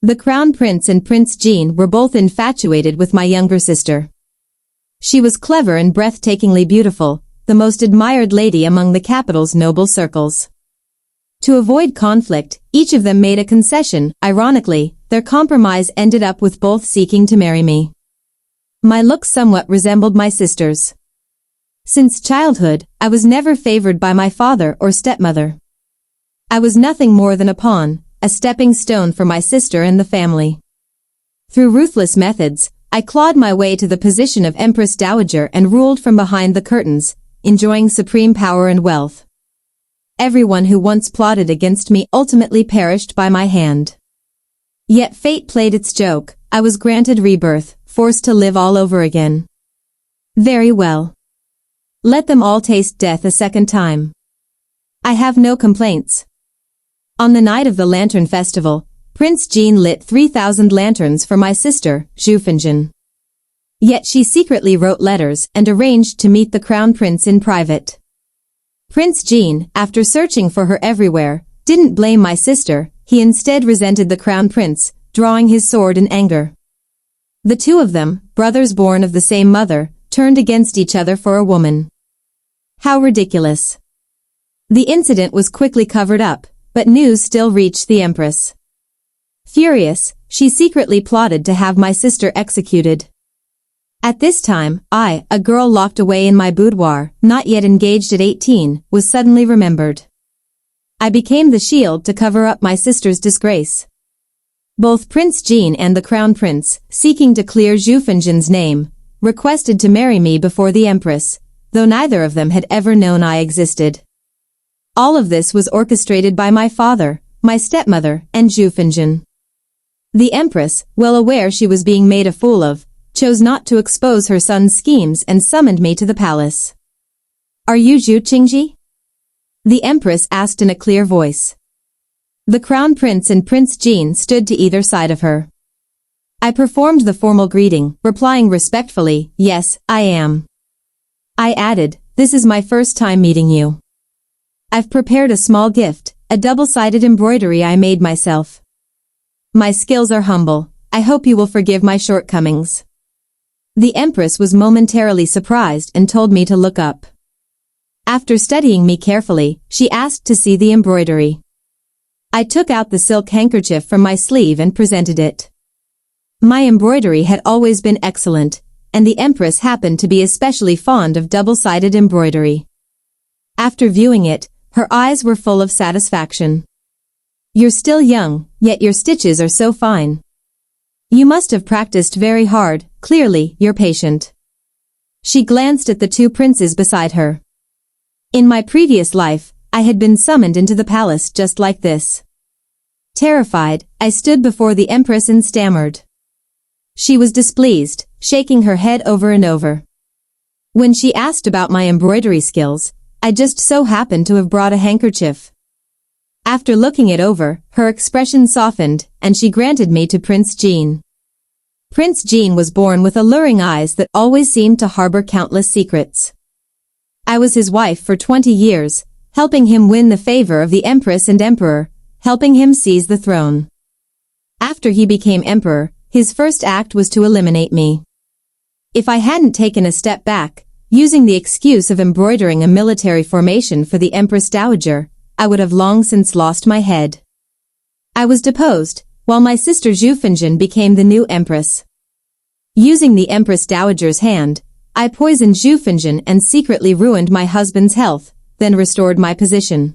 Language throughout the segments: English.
The Crown Prince and Prince Jean were both infatuated with my younger sister. She was clever and breathtakingly beautiful, the most admired lady among the capital's noble circles. To avoid conflict, each of them made a concession. Ironically, their compromise ended up with both seeking to marry me. My looks somewhat resembled my sister's. Since childhood, I was never favored by my father or stepmother. I was nothing more than a pawn, a stepping stone for my sister and the family. Through ruthless methods, I clawed my way to the position of Empress Dowager and ruled from behind the curtains, enjoying supreme power and wealth. Everyone who once plotted against me ultimately perished by my hand. Yet fate played its joke. I was granted rebirth, forced to live all over again. Very well. Let them all taste death a second time. I have no complaints. On the night of the Lantern Festival, Prince Jean lit 3,000 lanterns for my sister, Zhufinjin. Yet she secretly wrote letters and arranged to meet the Crown Prince in private. Prince Jean, after searching for her everywhere, didn't blame my sister, he instead resented the Crown Prince, drawing his sword in anger. The two of them, brothers born of the same mother, turned against each other for a woman. How ridiculous. The incident was quickly covered up, but news still reached the Empress. Furious, she secretly plotted to have my sister executed. At this time, I, a girl locked away in my boudoir, not yet engaged at 18, was suddenly remembered. I became the shield to cover up my sister's disgrace. Both Prince Jean and the Crown Prince, seeking to clear Zhufinjin's name, requested to marry me before the Empress, though neither of them had ever known I existed. All of this was orchestrated by my father, my stepmother, and Zhufinjin. The Empress, well aware she was being made a fool of, chose not to expose her son's schemes and summoned me to the palace. "Are you Zhu Qingji?" the Empress asked in a clear voice. The Crown Prince and Prince Jean stood to either side of her. I performed the formal greeting, replying respectfully, "Yes, I am." I added, "This is my first time meeting you. I've prepared a small gift, a double-sided embroidery I made myself. My skills are humble. I hope you will forgive my shortcomings." The Empress was momentarily surprised and told me to look up. After studying me carefully, she asked to see the embroidery. I took out the silk handkerchief from my sleeve and presented it. My embroidery had always been excellent, and the Empress happened to be especially fond of double-sided embroidery. After viewing it, her eyes were full of satisfaction. "You're still young, yet your stitches are so fine. You must have practiced very hard, clearly, you're patient." She glanced at the two princes beside her. In my previous life, I had been summoned into the palace just like this. Terrified, I stood before the Empress and stammered. She was displeased, shaking her head over and over. When she asked about my embroidery skills, I just so happened to have brought a handkerchief. After looking it over, her expression softened, and she granted me to Prince Jean. Prince Jean was born with alluring eyes that always seemed to harbor countless secrets. I was his wife for 20 years, helping him win the favor of the Empress and Emperor, helping him seize the throne. After he became Emperor, his first act was to eliminate me. If I hadn't taken a step back, using the excuse of embroidering a military formation for the Empress Dowager, I would have long since lost my head. I was deposed, while my sister Zhufinjin became the new Empress. Using the Empress Dowager's hand, I poisoned Zhufinjin and secretly ruined my husband's health, then restored my position.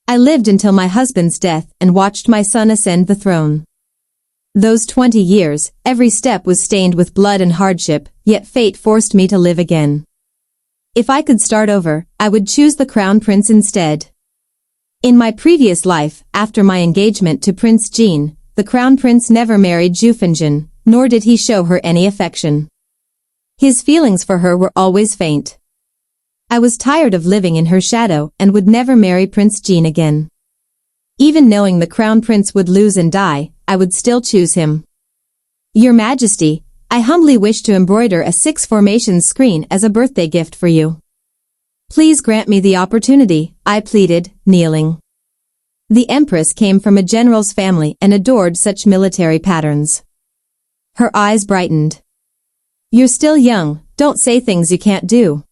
I lived until my husband's death and watched my son ascend the throne. Those 20 years, every step was stained with blood and hardship, yet fate forced me to live again. If I could start over, I would choose the Crown Prince instead. In my previous life, after my engagement to Prince Jean, the Crown Prince never married Zhufinjin, nor did he show her any affection. His feelings for her were always faint. I was tired of living in her shadow and would never marry Prince Jean again. Even knowing the Crown Prince would lose and die, I would still choose him. "Your Majesty, I humbly wish to embroider a 6-formation screen as a birthday gift for you. Please grant me the opportunity," I pleaded, kneeling. The empress came from a general's family and adored such military patterns. Her eyes brightened. "You're still young, don't say things you can't do."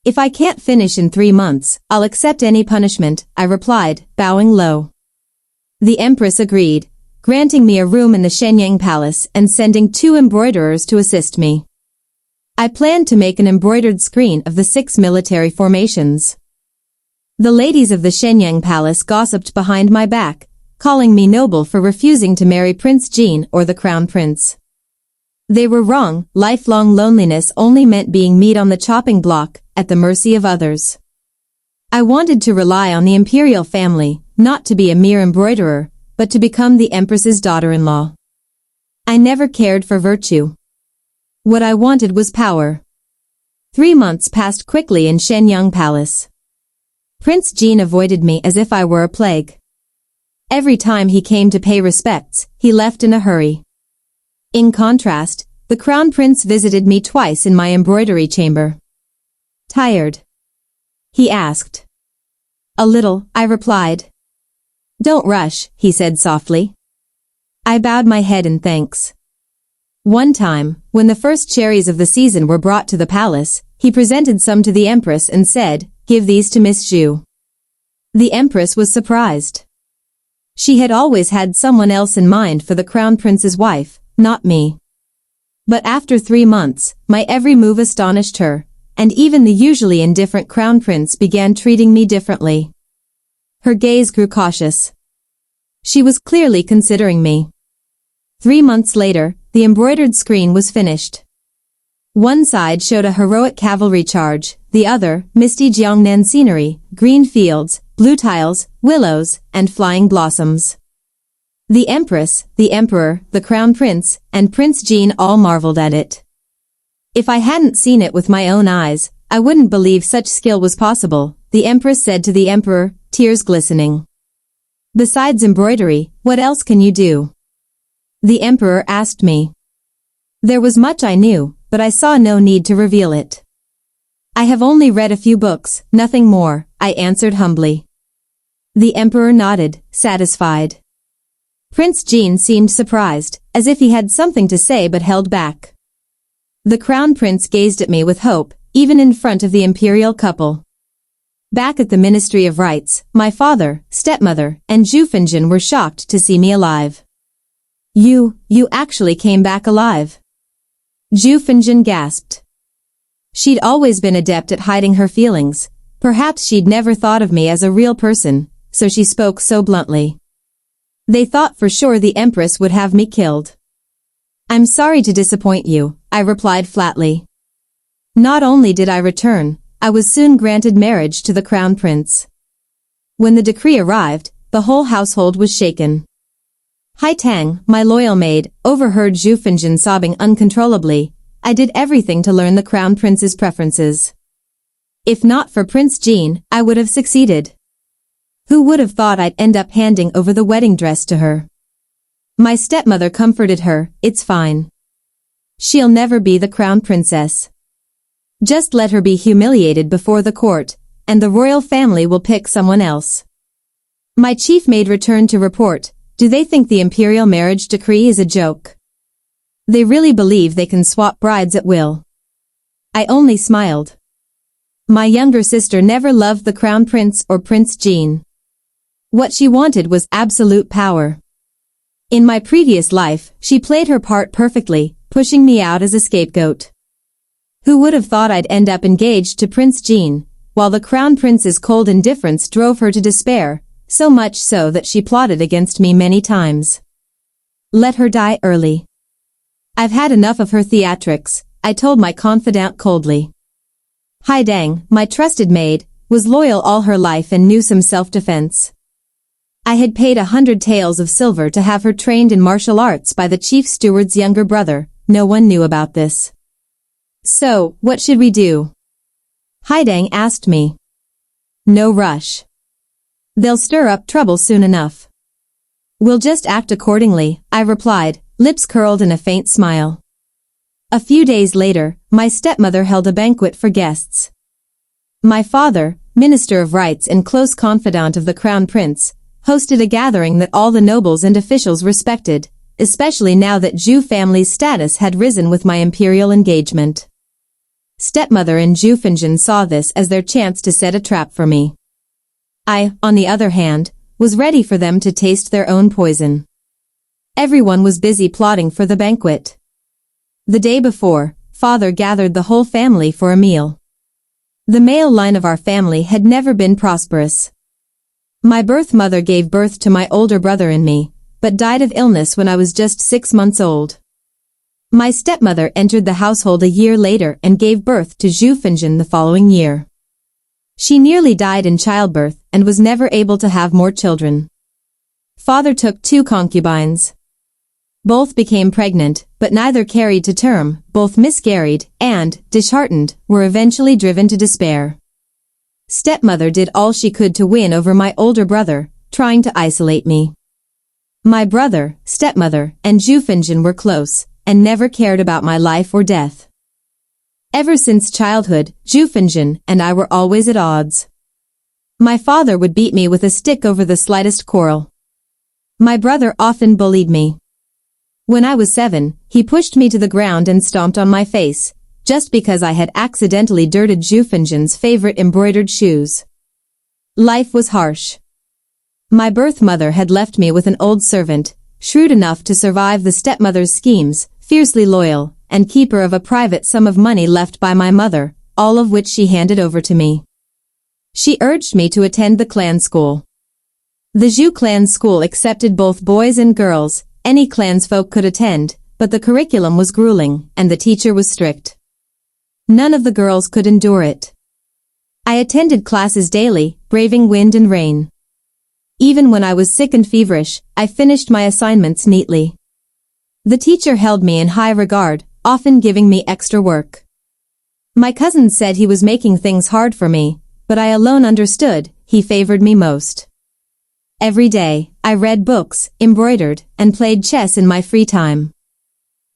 "If I can't finish in 3 months, I'll accept any punishment," I replied, bowing low. The empress agreed, granting me a room in the Shenyang Palace and sending 2 embroiderers to assist me. I planned to make an embroidered screen of the 6 military formations. The ladies of the Shenyang Palace gossiped behind my back, calling me noble for refusing to marry Prince Jean or the Crown Prince. They were wrong. Lifelong loneliness only meant being meat on the chopping block, at the mercy of others. I wanted to rely on the imperial family, not to be a mere embroiderer, but to become the empress's daughter-in-law. I never cared for virtue. What I wanted was power. 3 months passed quickly in Shenyang Palace. Prince Jean avoided me as if I were a plague. Every time he came to pay respects, he left in a hurry. In contrast, the Crown Prince visited me twice in my embroidery chamber. "Tired?" he asked. "A little," I replied. "Don't rush," he said softly. I bowed my head in thanks. One time, when the first cherries of the season were brought to the palace, he presented some to the empress and said, "Give these to Miss Zhu." The empress was surprised. She had always had someone else in mind for the Crown Prince's wife, not me. But after 3 months, my every move astonished her, and even the usually indifferent Crown Prince began treating me differently. Her gaze grew cautious. She was clearly considering me. 3 months later, the embroidered screen was finished. One side showed a heroic cavalry charge, the other, misty Jiangnan scenery, green fields, blue tiles, willows, and flying blossoms. The empress, the emperor, the crown prince, and Prince Jean all marveled at it. If I hadn't seen it with my own eyes, I wouldn't believe such skill was possible, the empress said to the emperor, tears glistening. "Besides embroidery, what else can you do?" The emperor asked me. There was much I knew, but I saw no need to reveal it. "I have only read a few books, nothing more," I answered humbly. The emperor nodded, satisfied. Prince Jean seemed surprised, as if he had something to say but held back. The crown prince gazed at me with hope, even in front of the imperial couple. Back at the Ministry of Rights, my father, stepmother, and Zhu Fengjin were shocked to see me alive. You actually came back alive." Zhu Fengjin gasped. She'd always been adept at hiding her feelings. Perhaps she'd never thought of me as a real person, so she spoke so bluntly. "They thought for sure the empress would have me killed." "I'm sorry to disappoint you," I replied flatly. Not only did I return, I was soon granted marriage to the crown prince. When the decree arrived, the whole household was shaken. Hai Tang, my loyal maid, overheard Zhu Fengjin sobbing uncontrollably. I did everything to learn the crown prince's preferences. If not for Prince Jean, I would have succeeded. Who would have thought I'd end up handing over the wedding dress to her? My stepmother comforted her, "It's fine. She'll never be the crown princess. Just let her be humiliated before the court, and the royal family will pick someone else." My chief maid returned to report, "Do they think the imperial marriage decree is a joke? They really believe they can swap brides at will?" I only smiled. My younger sister never loved the crown prince or Prince Jean. What she wanted was absolute power. In my previous life, she played her part perfectly, pushing me out as a scapegoat. Who would have thought I'd end up engaged to Prince Jean, while the crown prince's cold indifference drove her to despair, so much so that she plotted against me many times. Let her die early. I've had enough of her theatrics, I told my confidant coldly. Hai Dang, my trusted maid, was loyal all her life and knew some self-defense. I had paid 100 taels of silver to have her trained in martial arts by the chief steward's younger brother. No one knew about this. "So, what should we do?" Hai Dang asked me. "No rush. They'll stir up trouble soon enough. We'll just act accordingly," I replied, lips curled in a faint smile. A few days later, my stepmother held a banquet for guests. My father, Minister of Rights and close confidant of the Crown Prince, hosted a gathering that all the nobles and officials respected, especially now that Zhu family's status had risen with my imperial engagement. Stepmother and Zhu Fengjin saw this as their chance to set a trap for me. I, on the other hand, was ready for them to taste their own poison. Everyone was busy plotting for the banquet. The day before, Father gathered the whole family for a meal. The male line of our family had never been prosperous. My birth mother gave birth to my older brother and me, but died of illness when I was just 6 months old. My stepmother entered the household a year later and gave birth to Zhu Fengjin the following year. She nearly died in childbirth and was never able to have more children. Father took 2 concubines. Both became pregnant, but neither carried to term, both miscarried, and, disheartened, were eventually driven to despair. Stepmother did all she could to win over my older brother, trying to isolate me. My brother, stepmother, and Zhu Fengjin were close, and never cared about my life or death. Ever since childhood, Zhu Fengjin and I were always at odds. My father would beat me with a stick over the slightest quarrel. My brother often bullied me. When I was 7, he pushed me to the ground and stomped on my face, just because I had accidentally dirted Zhu Fengjin's favorite embroidered shoes. Life was harsh. My birth mother had left me with an old servant, shrewd enough to survive the stepmother's schemes, fiercely loyal, and keeper of a private sum of money left by my mother, all of which she handed over to me. She urged me to attend the clan school. The Zhu clan school accepted both boys and girls. Any clansfolk could attend, but the curriculum was grueling, and the teacher was strict. None of the girls could endure it. I attended classes daily, braving wind and rain. Even when I was sick and feverish, I finished my assignments neatly. The teacher held me in high regard, often giving me extra work. My cousin said he was making things hard for me, but I alone understood he favored me most. Every day, I read books, embroidered, and played chess in my free time.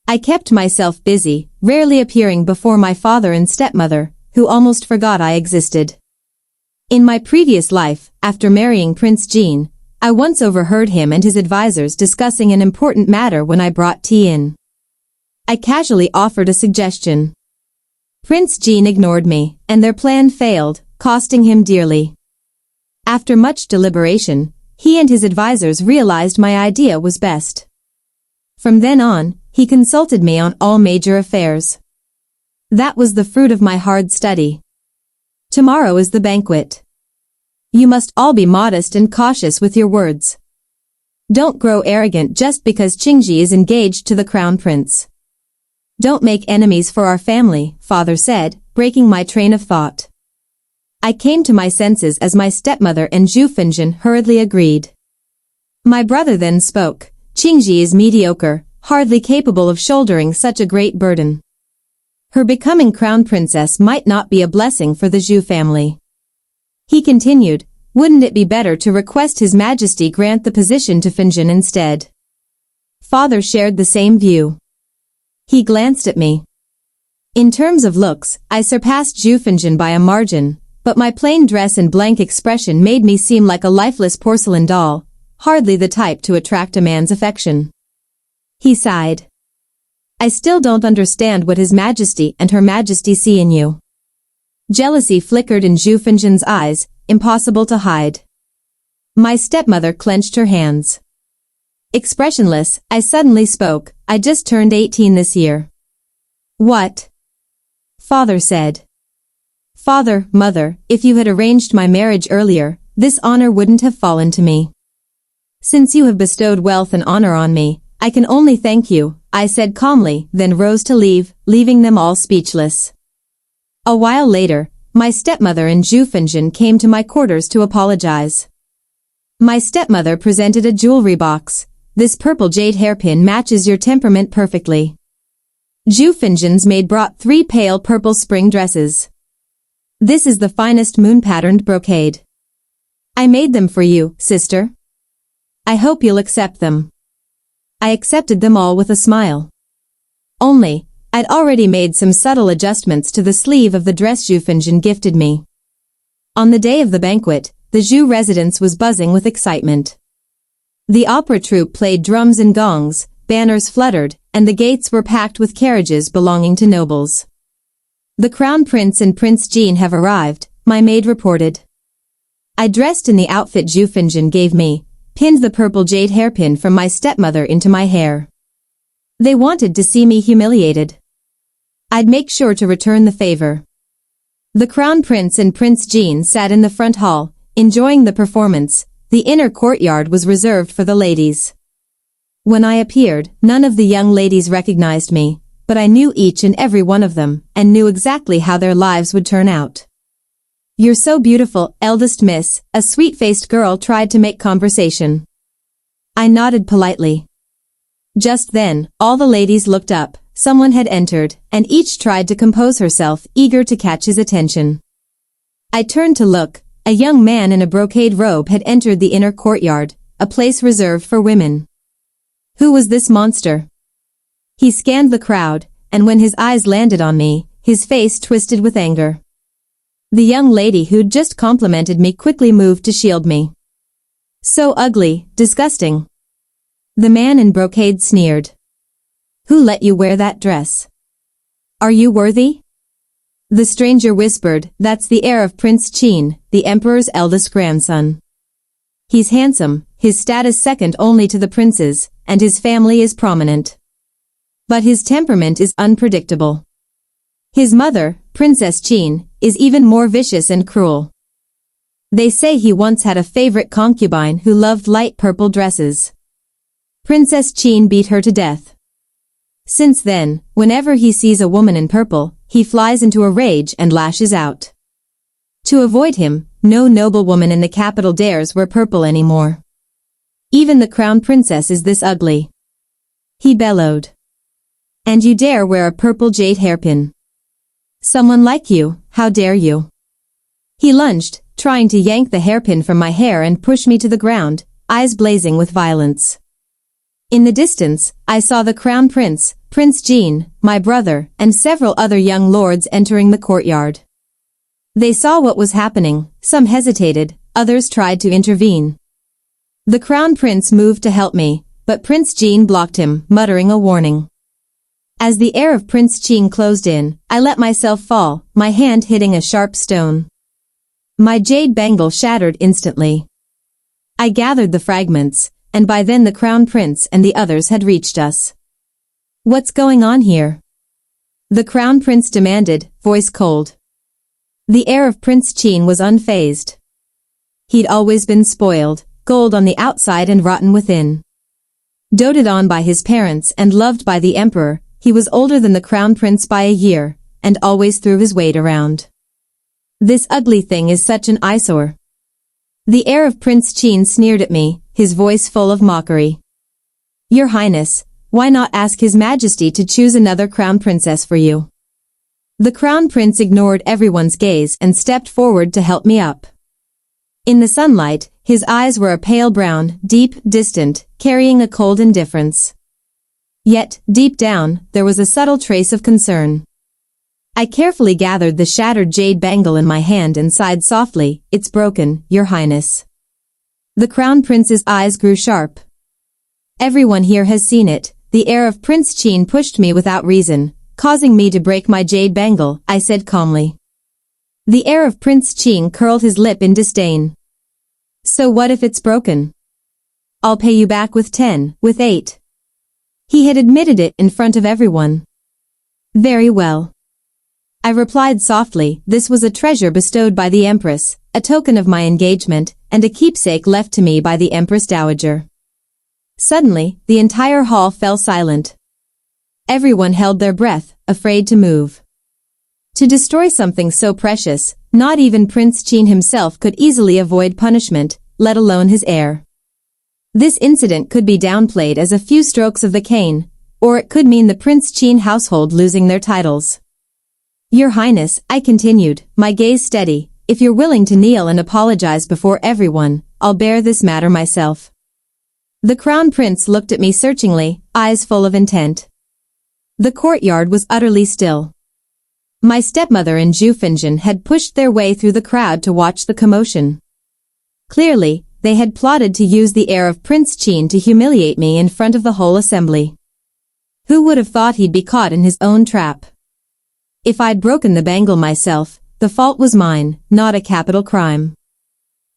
I kept myself busy, rarely appearing before my father and stepmother, who almost forgot I existed. In my previous life, after marrying Prince Jean, I once overheard him and his advisors discussing an important matter when I brought tea in. I casually offered a suggestion. Prince Jean ignored me, and their plan failed, costing him dearly. After much deliberation, he and his advisors realized my idea was best. From then on, he consulted me on all major affairs. That was the fruit of my hard study. Tomorrow is the banquet. You must all be modest and cautious with your words. Don't grow arrogant just because Qingji is engaged to the crown prince. Don't make enemies for our family, Father said, breaking my train of thought. I came to my senses as my stepmother and Zhu Fengjin hurriedly agreed. My brother then spoke. Qingji is mediocre, hardly capable of shouldering such a great burden. Her becoming crown princess might not be a blessing for the Zhu family. He continued, wouldn't it be better to request His Majesty grant the position to Fengjin instead? Father shared the same view. He glanced at me. In terms of looks, I surpassed Zhu Fengjin by a margin, but my plain dress and blank expression made me seem like a lifeless porcelain doll, hardly the type to attract a man's affection. He sighed. I still don't understand what His Majesty and Her Majesty see in you. Jealousy flickered in Zhu Fengjin's eyes, impossible to hide. My stepmother clenched her hands. Expressionless, I suddenly spoke, I just turned 18 this year. What? Father said. Father, Mother, if you had arranged my marriage earlier, this honor wouldn't have fallen to me. Since you have bestowed wealth and honor on me, I can only thank you, I said calmly, then rose to leave, leaving them all speechless. A while later, my stepmother and Zhu Fengjin came to my quarters to apologize. My stepmother presented a jewelry box. This purple jade hairpin matches your temperament perfectly. Zhu Fengjin's maid brought 3 pale purple spring dresses. This is the finest moon-patterned brocade. I made them for you, sister. I hope you'll accept them. I accepted them all with a smile. Only, I'd already made some subtle adjustments to the sleeve of the dress Zhu Fengjin gifted me. On the day of the banquet, the Zhu residence was buzzing with excitement. The opera troupe played drums and gongs, banners fluttered, and the gates were packed with carriages belonging to nobles. "The Crown Prince and Prince Jean have arrived," my maid reported. I dressed in the outfit Zhu Fengjian gave me, pinned the purple jade hairpin from my stepmother into my hair. They wanted to see me humiliated. I'd make sure to return the favor. The Crown Prince and Prince Jean sat in the front hall, enjoying the performance. The inner courtyard was reserved for the ladies. When I appeared, none of the young ladies recognized me, but I knew each and every one of them, and knew exactly how their lives would turn out. "You're so beautiful, eldest miss," a sweet-faced girl tried to make conversation. I nodded politely. Just then, all the ladies looked up. Someone had entered, and each tried to compose herself, eager to catch his attention. I turned to look. A young man in a brocade robe had entered the inner courtyard, a place reserved for women. Who was this monster? He scanned the crowd, and when his eyes landed on me, his face twisted with anger. The young lady who'd just complimented me quickly moved to shield me. "So ugly, disgusting." The man in brocade sneered. "Who let you wear that dress? Are you worthy?" The stranger whispered, "That's the heir of Prince Qin, the emperor's eldest grandson. He's handsome, his status second only to the prince's, and his family is prominent. But his temperament is unpredictable. His mother, Princess Qin, is even more vicious and cruel. They say he once had a favorite concubine who loved light purple dresses. Princess Qin beat her to death. Since then, whenever he sees a woman in purple, he flies into a rage and lashes out. To avoid him, no noblewoman in the capital dares wear purple anymore. Even the crown princess is this ugly." He bellowed. "And you dare wear a purple jade hairpin? Someone like you, how dare you?" He lunged, trying to yank the hairpin from my hair and push me to the ground, eyes blazing with violence. In the distance, I saw the crown prince, Prince Jean, my brother, and several other young lords entering the courtyard. They saw what was happening, some hesitated, others tried to intervene. The crown prince moved to help me, but Prince Jean blocked him, muttering a warning. As the air of Prince Qin closed in, I let myself fall, my hand hitting a sharp stone. My jade bangle shattered instantly. I gathered the fragments, and by then the crown prince and the others had reached us. "What's going on here?" the crown prince demanded, voice cold. The air of Prince Qin was unfazed. He'd always been spoiled, gold on the outside and rotten within. Doted on by his parents and loved by the emperor, he was older than the crown prince by a year, and always threw his weight around. "This ugly thing is such an eyesore." The air of Prince Qin sneered at me, his voice full of mockery. "Your Highness, why not ask His Majesty to choose another crown princess for you?" The crown prince ignored everyone's gaze and stepped forward to help me up. In the sunlight, his eyes were a pale brown, deep, distant, carrying a cold indifference. Yet, deep down, there was a subtle trace of concern. I carefully gathered the shattered jade bangle in my hand and sighed softly, "It's broken, Your Highness." The crown prince's eyes grew sharp. "Everyone here has seen it." The air of Prince Qin pushed me without reason, causing me to break my jade bangle, I said calmly. The air of Prince Qin curled his lip in disdain. "So what if it's broken? I'll pay you back with 10, with 8. He had admitted it in front of everyone. "Very well." I replied softly. This was a treasure bestowed by the Empress, a token of my engagement, and a keepsake left to me by the Empress Dowager. Suddenly, the entire hall fell silent. Everyone held their breath, afraid to move. To destroy something so precious, not even Prince Qin himself could easily avoid punishment, let alone his heir. This incident could be downplayed as a few strokes of the cane, or it could mean the Prince Qin household losing their titles. "Your Highness," I continued, my gaze steady, "if you're willing to kneel and apologize before everyone, I'll bear this matter myself." The crown prince looked at me searchingly, eyes full of intent. The courtyard was utterly still. My stepmother and Zhu Fengjian had pushed their way through the crowd to watch the commotion. Clearly, they had plotted to use the heir of Prince Qin to humiliate me in front of the whole assembly. Who would have thought he'd be caught in his own trap? If I'd broken the bangle myself, the fault was mine, not a capital crime.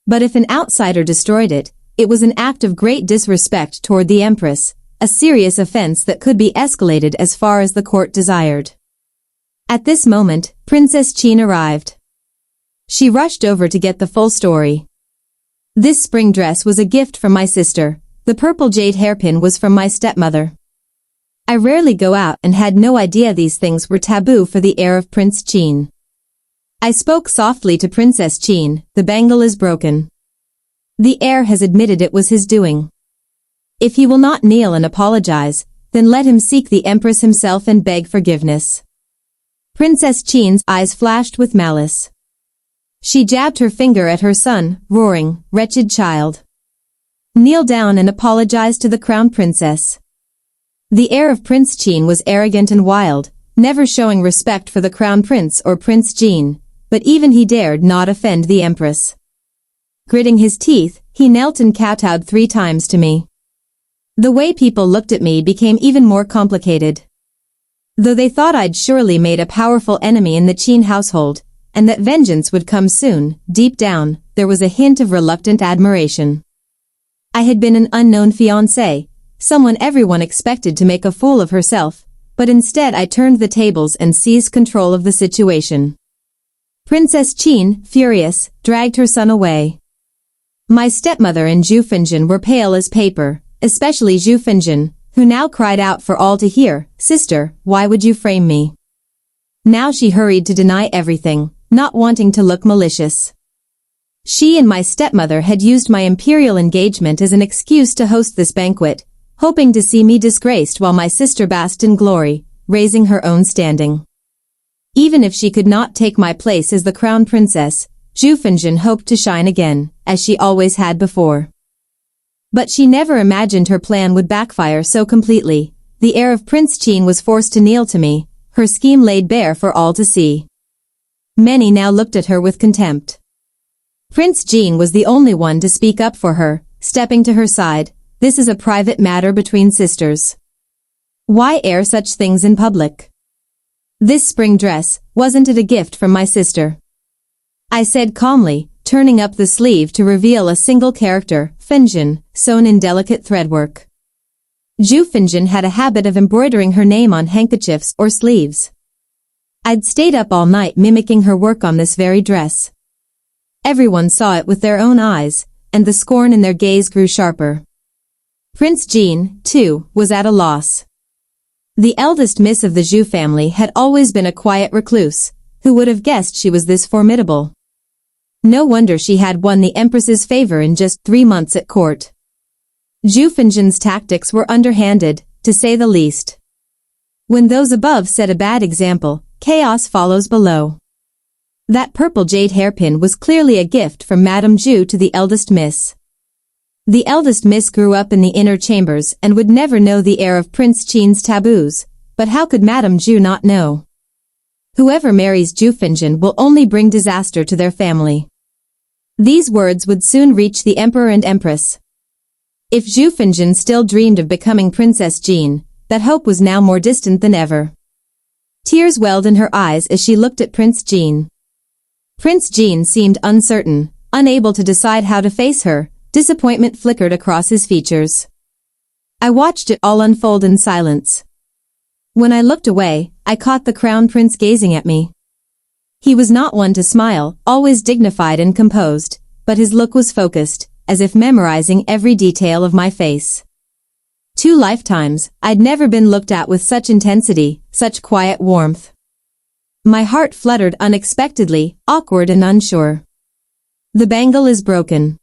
But if an outsider destroyed it, it was an act of great disrespect toward the Empress, a serious offense that could be escalated as far as the court desired. At this moment, Princess Qin arrived. She rushed over to get the full story. This spring dress was a gift from my sister. The purple jade hairpin was from my stepmother. I rarely go out and had no idea these things were taboo for the heir of Prince Qin. I spoke softly to Princess Qin. The bangle is broken. The heir has admitted it was his doing. If he will not kneel and apologize, then let him seek the Empress himself and beg forgiveness. Princess Qin's eyes flashed with malice. She jabbed her finger at her son, roaring, "Wretched child. Kneel down and apologize to the crown princess." The heir of Prince Qin was arrogant and wild, never showing respect for the crown prince or Prince Qin, but even he dared not offend the Empress. Gritting his teeth, he knelt and kowtowed 3 times to me. The way people looked at me became even more complicated. Though they thought I'd surely made a powerful enemy in the Qin household, and that vengeance would come soon, deep down, there was a hint of reluctant admiration. I had been an unknown fiancé, someone everyone expected to make a fool of herself, but instead I turned the tables and seized control of the situation. Princess Qin, furious, dragged her son away. My stepmother and Zhu Fengjin were pale as paper, especially Zhu Fengjin, who now cried out for all to hear, "Sister, why would you frame me?" Now she hurried to deny everything, not wanting to look malicious. She and my stepmother had used my imperial engagement as an excuse to host this banquet, hoping to see me disgraced while my sister basked in glory, raising her own standing. Even if she could not take my place as the crown princess, Zhu Fengjin hoped to shine again, as she always had before. But she never imagined her plan would backfire so completely. The heir of Prince Qin was forced to kneel to me, her scheme laid bare for all to see. Many now looked at her with contempt. Prince Qin was the only one to speak up for her, stepping to her side. "This is a private matter between sisters. Why air such things in public? This spring dress, wasn't it a gift from my sister?" I said calmly, turning up the sleeve to reveal a single character, Fengjin, sewn in delicate threadwork. Zhu Fengjin had a habit of embroidering her name on handkerchiefs or sleeves. I'd stayed up all night mimicking her work on this very dress. Everyone saw it with their own eyes, and the scorn in their gaze grew sharper. Prince Qin, too, was at a loss. The eldest miss of the Zhu family had always been a quiet recluse. Who would have guessed she was this formidable? No wonder she had won the Empress's favor in just 3 months at court. Zhu Fengjin's tactics were underhanded, to say the least. When those above set a bad example, chaos follows below. That purple jade hairpin was clearly a gift from Madame Zhu to the eldest miss. The eldest miss grew up in the inner chambers and would never know the heir of Prince Qin's taboos, but how could Madame Zhu not know? Whoever marries Zhu Fengjin will only bring disaster to their family. These words would soon reach the Emperor and Empress. If Zhu Fengjin still dreamed of becoming Princess Qin, that hope was now more distant than ever. Tears welled in her eyes as she looked at Prince Qin. Prince Qin seemed uncertain, unable to decide how to face her. Disappointment flickered across his features. I watched it all unfold in silence. When I looked away, I caught the crown prince gazing at me. He was not one to smile, always dignified and composed, but his look was focused, as if memorizing every detail of my face. 2 lifetimes, I'd never been looked at with such intensity, such quiet warmth. My heart fluttered unexpectedly, awkward and unsure. "The bangle is broken.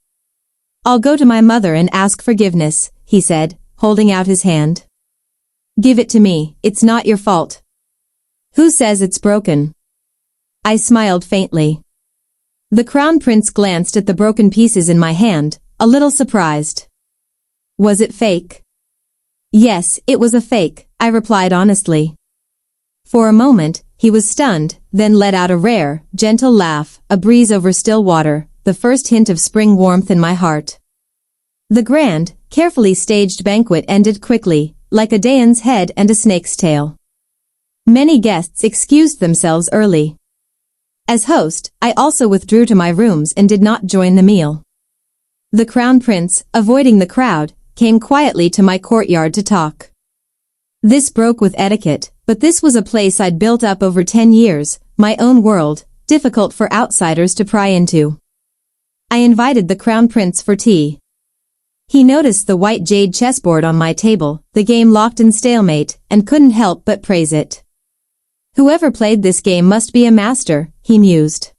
I'll go to my mother and ask forgiveness," he said, holding out his hand. "Give it to me, it's not your fault." "Who says it's broken?" I smiled faintly. The crown prince glanced at the broken pieces in my hand, a little surprised. "Was it fake?" "Yes, it was a fake," I replied honestly. For a moment, he was stunned, then let out a rare, gentle laugh, a breeze over still water. the first hint of spring warmth in my heart. The grand, carefully staged banquet ended quickly, like a Dayan's head and a snake's tail. Many guests excused themselves early. As host, I also withdrew to my rooms and did not join the meal. The Crown Prince, avoiding the crowd, came quietly to my courtyard to talk. This broke with etiquette, but this was a place I'd built up over 10 years, my own world, difficult for outsiders to pry into. I invited the Crown Prince for tea. He noticed the white jade chessboard on my table, the game locked in stalemate, and couldn't help but praise it. Whoever played this game must be a master, he mused.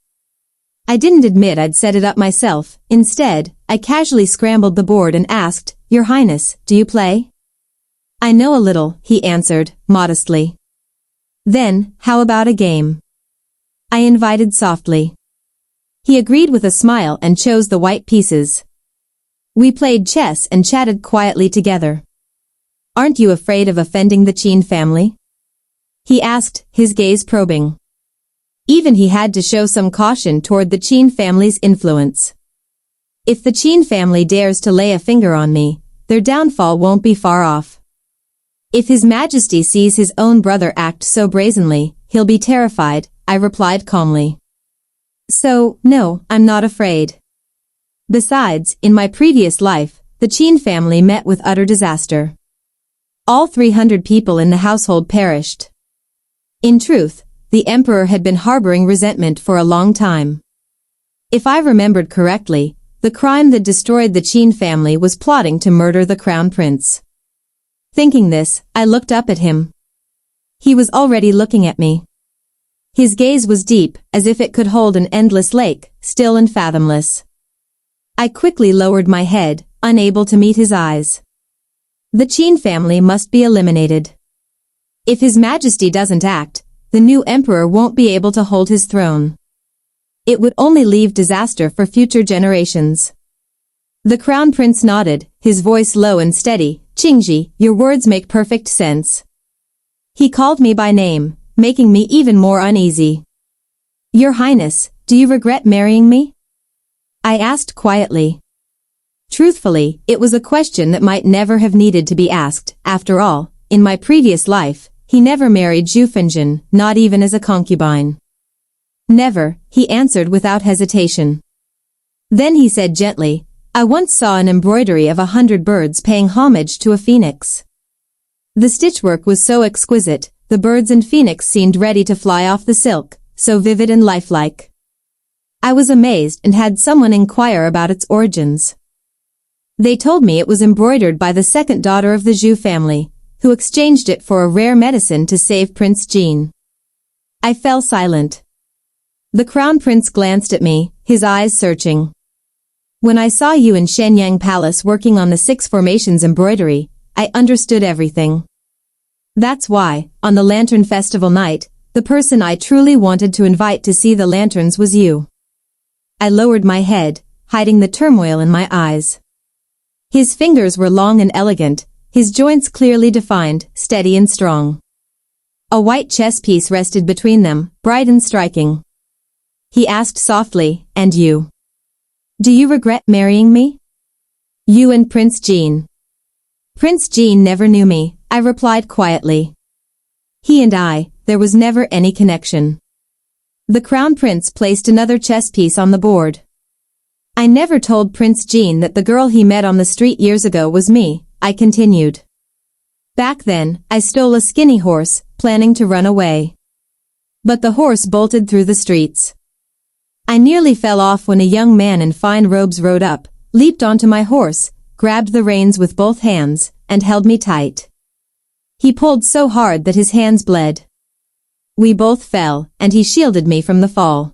I didn't admit I'd set it up myself. Instead, I casually scrambled the board and asked, "Your Highness, do you play?" "I know a little," he answered, modestly. "Then, how about a game?" I invited softly. He agreed with a smile and chose the white pieces. We played chess and chatted quietly together. "Aren't you afraid of offending the Qin family?" he asked, his gaze probing. Even he had to show some caution toward the Qin family's influence. If the Qin family dares to lay a finger on me, their downfall won't be far off. If His Majesty sees his own brother act so brazenly, he'll be terrified, I replied calmly. So, no, I'm not afraid. Besides, in my previous life, the Qin family met with utter disaster. All 300 people in the household perished. In truth, the emperor had been harboring resentment for a long time. If I remembered correctly, the crime that destroyed the Qin family was plotting to murder the crown prince. Thinking this, I looked up at him. He was already looking at me. His gaze was deep, as if it could hold an endless lake, still and fathomless. I quickly lowered my head, unable to meet his eyes. The Qin family must be eliminated. If His Majesty doesn't act, the new emperor won't be able to hold his throne. It would only leave disaster for future generations. The crown prince nodded, his voice low and steady. "Qingji, your words make perfect sense." He called me by name, making me even more uneasy. "Your Highness, do you regret marrying me?" I asked quietly. Truthfully, it was a question that might never have needed to be asked. After all, in my previous life, he never married Zhu Fengjin, not even as a concubine. "Never," he answered without hesitation. Then he said gently, "I once saw an embroidery of 100 birds paying homage to a phoenix. The stitchwork was so exquisite, the birds and phoenix seemed ready to fly off the silk, so vivid and lifelike. I was amazed and had someone inquire about its origins. They told me it was embroidered by the second daughter of the Zhu family, who exchanged it for a rare medicine to save Prince Jin." I fell silent. The crown prince glanced at me, his eyes searching. "When I saw you in Shenyang Palace working on the 6 formations embroidery, I understood everything. That's why, on the Lantern Festival night, the person I truly wanted to invite to see the lanterns was you." I lowered my head, hiding the turmoil in my eyes. His fingers were long and elegant, his joints clearly defined, steady and strong. A white chess piece rested between them, bright and striking. He asked softly, "And you? Do you regret marrying me?" "You and Prince Jin." "Prince Jin never knew me," I replied quietly. "He and I, there was never any connection." The crown prince placed another chess piece on the board. "I never told Prince Jin that the girl he met on the street years ago was me," I continued. "Back then, I stole a skinny horse, planning to run away. But the horse bolted through the streets. I nearly fell off when a young man in fine robes rode up, leaped onto my horse, grabbed the reins with both hands, and held me tight. He pulled so hard that his hands bled. We both fell, and he shielded me from the fall.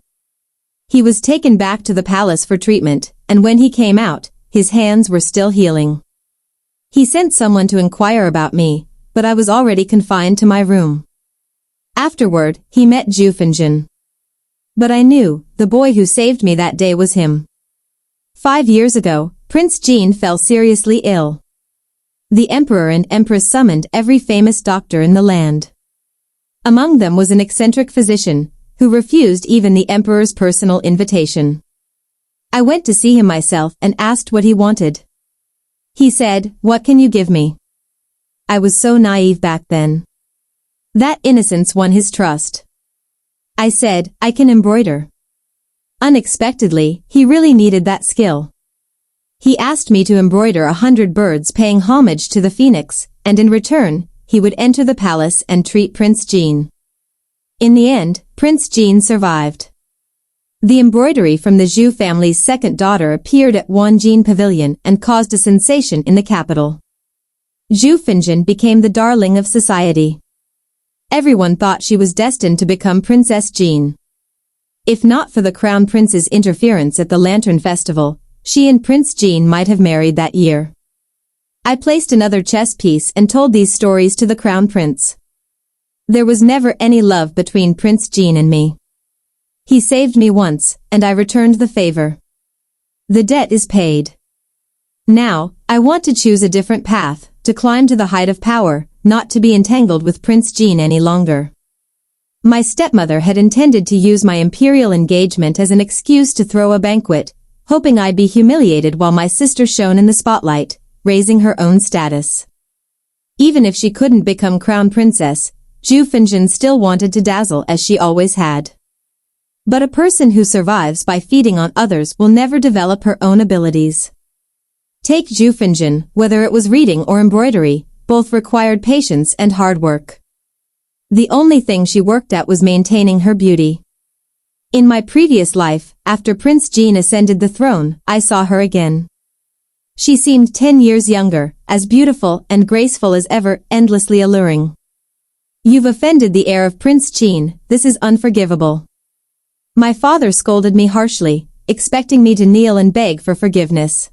He was taken back to the palace for treatment, and when he came out, his hands were still healing. He sent someone to inquire about me, but I was already confined to my room. Afterward, he met Zhu Fengjin. But I knew, the boy who saved me that day was him. 5 years ago, Prince Jin fell seriously ill. The emperor and empress summoned every famous doctor in the land. Among them was an eccentric physician, who refused even the emperor's personal invitation. I went to see him myself and asked what he wanted. He said, "What can you give me?" I was so naive back then. That innocence won his trust. I said, "I can embroider." Unexpectedly, he really needed that skill. He asked me to embroider 100 birds paying homage to the phoenix, and in return, he would enter the palace and treat Prince Jean. In the end, Prince Jean survived. The embroidery from the Zhu family's second daughter appeared at Wanjin Pavilion and caused a sensation in the capital. Zhu Finjin became the darling of society. Everyone thought she was destined to become Princess Jean. If not for the Crown Prince's interference at the Lantern Festival, she and Prince Jean might have married that year. I placed another chess piece and told these stories to the Crown Prince. There was never any love between Prince Jean and me. He saved me once, and I returned the favor. The debt is paid. Now, I want to choose a different path, to climb to the height of power, not to be entangled with Prince Jean any longer. My stepmother had intended to use my imperial engagement as an excuse to throw a banquet, hoping I'd be humiliated while my sister shone in the spotlight, raising her own status. Even if she couldn't become crown princess, Zhu Finjin still wanted to dazzle as she always had. But a person who survives by feeding on others will never develop her own abilities. Take Zhu Finjin, whether it was reading or embroidery, both required patience and hard work. The only thing she worked at was maintaining her beauty. In my previous life, after Prince Jean ascended the throne, I saw her again. She seemed 10 years younger, as beautiful and graceful as ever, endlessly alluring. "You've offended the heir of Prince Jean, this is unforgivable." My father scolded me harshly, expecting me to kneel and beg for forgiveness.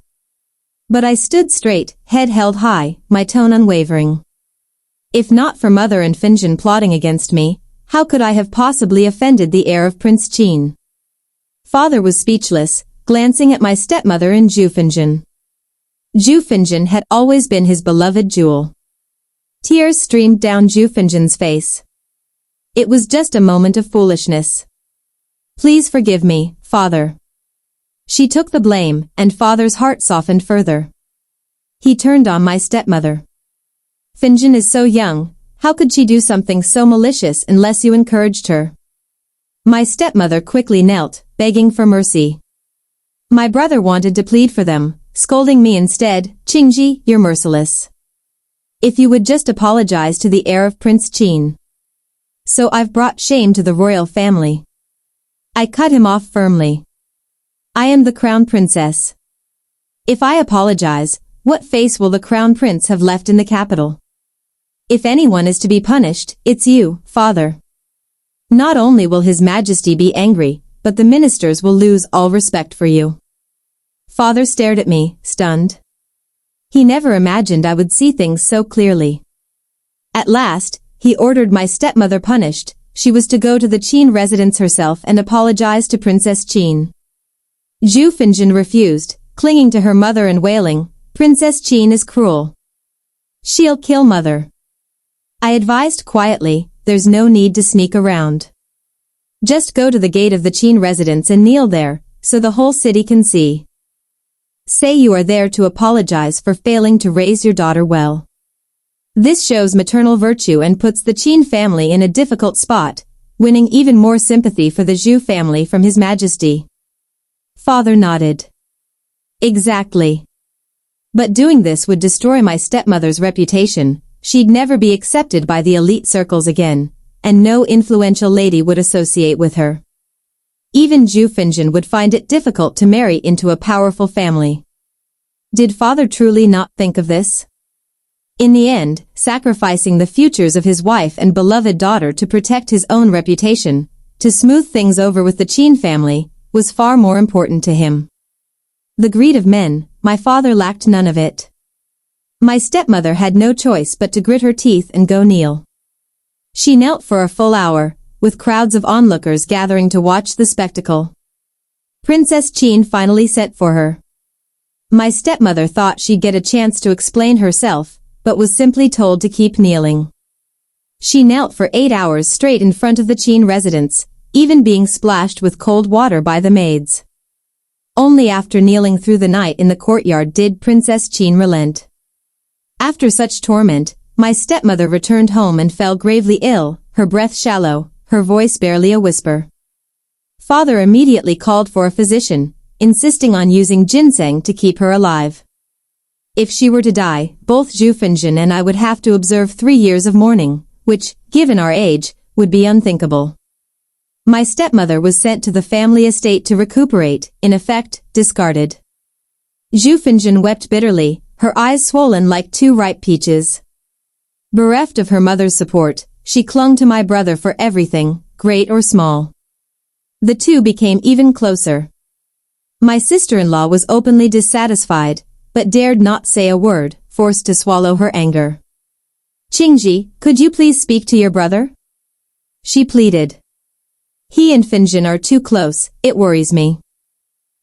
But I stood straight, head held high, my tone unwavering. If not for Mother and Finjin plotting against me, how could I have possibly offended the heir of Prince Jean? Father was speechless, glancing at my stepmother and Zhu Finjin. Zhu Finjin had always been his beloved jewel. Tears streamed down Zhu Finjin's face. It was just a moment of foolishness. "Please forgive me, Father." She took the blame, and Father's heart softened further. He turned on my stepmother. "Finjin is so young, how could she do something so malicious unless you encouraged her?" My stepmother quickly knelt, begging for mercy. My brother wanted to plead for them, scolding me instead, "Qingji, you're merciless. If you would just apologize to the heir of Prince Jean. So I've brought shame to the royal family." I cut him off firmly. "I am the crown princess. If I apologize, what face will the crown prince have left in the capital? If anyone is to be punished, it's you, Father. Not only will His Majesty be angry, but the ministers will lose all respect for you." Father stared at me, stunned. He never imagined I would see things so clearly. At last, he ordered my stepmother punished. She was to go to the Qin residence herself and apologize to Princess Qin. Zhu Finjin refused, clinging to her mother and wailing, "Princess Qin is cruel. She'll kill Mother." I advised quietly, "There's no need to sneak around. Just go to the gate of the Qin residence and kneel there, so the whole city can see. Say you are there to apologize for failing to raise your daughter well. This shows maternal virtue and puts the Qin family in a difficult spot, winning even more sympathy for the Zhu family from His Majesty." Father nodded. "Exactly. But doing this would destroy my stepmother's reputation. She'd never be accepted by the elite circles again, and no influential lady would associate with her. Even Zhu Finjin would find it difficult to marry into a powerful family." Did Father truly not think of this? In the end, sacrificing the futures of his wife and beloved daughter to protect his own reputation, to smooth things over with the Qin family, was far more important to him. The greed of men, my father lacked none of it. My stepmother had no choice but to grit her teeth and go kneel. She knelt for a full hour, with crowds of onlookers gathering to watch the spectacle. Princess Qin finally sent for her. My stepmother thought she'd get a chance to explain herself, but was simply told to keep kneeling. She knelt for 8 hours straight in front of the Qin residence, even being splashed with cold water by the maids. Only after kneeling through the night in the courtyard did Princess Jean relent. After such torment, my stepmother returned home and fell gravely ill, her breath shallow, her voice barely a whisper. Father immediately called for a physician, insisting on using ginseng to keep her alive. If she were to die, both Zhu Fengjin and I would have to observe 3 years of mourning, which, given our age, would be unthinkable. My stepmother was sent to the family estate to recuperate, in effect, discarded. Zhu Fengjin wept bitterly, her eyes swollen like 2 ripe peaches. Bereft of her mother's support, she clung to my brother for everything, great or small. The two became even closer. My sister-in-law was openly dissatisfied, but dared not say a word, forced to swallow her anger. "Qingji, could you please speak to your brother?" she pleaded. "He and Fengjin are too close, it worries me.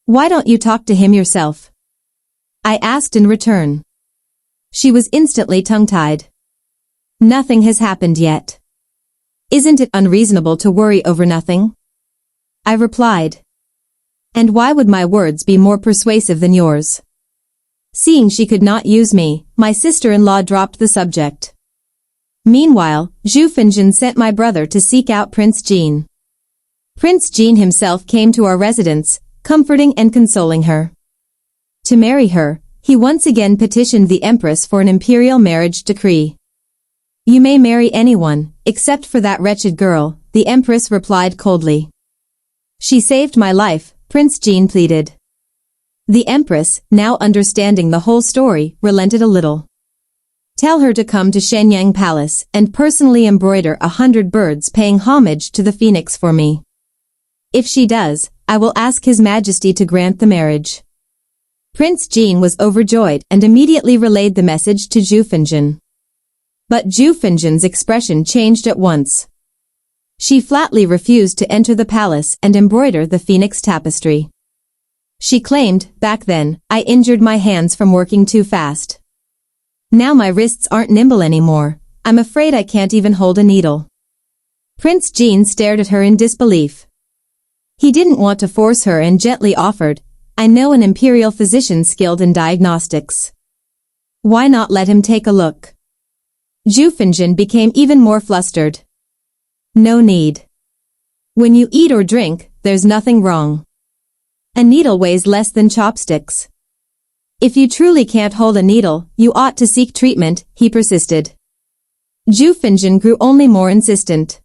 Why don't you talk to him yourself?" I asked in return. She was instantly tongue-tied. "Nothing has happened yet. Isn't it unreasonable to worry over nothing?" I replied. "And why would my words be more persuasive than yours?" Seeing she could not use me, my sister-in-law dropped the subject. Meanwhile, Zhu Fengjin sent my brother to seek out Prince Jean. Prince Jean himself came to our residence, comforting and consoling her. To marry her, he once again petitioned the Empress for an imperial marriage decree. "You may marry anyone, except for that wretched girl," the Empress replied coldly. "She saved my life," Prince Jean pleaded. The Empress, now understanding the whole story, relented a little. "Tell her to come to Shenyang Palace and personally embroider 100 birds paying homage to the phoenix for me. If she does, I will ask His Majesty to grant the marriage." Prince Jean was overjoyed and immediately relayed the message to Zhu Fengjin. But Zhu Fengjin's expression changed at once. She flatly refused to enter the palace and embroider the phoenix tapestry. She claimed, back then, I injured my hands from working too fast. Now my wrists aren't nimble anymore, I'm afraid I can't even hold a needle. Prince Jean stared at her in disbelief. He didn't want to force her and gently offered, "I know an imperial physician skilled in diagnostics. Why not let him take a look?" Zhu Fengjin became even more flustered. "No need. When you eat or drink, there's nothing wrong. A needle weighs less than chopsticks. If you truly can't hold a needle, you ought to seek treatment," he persisted. Zhu Fengjin grew only more insistent.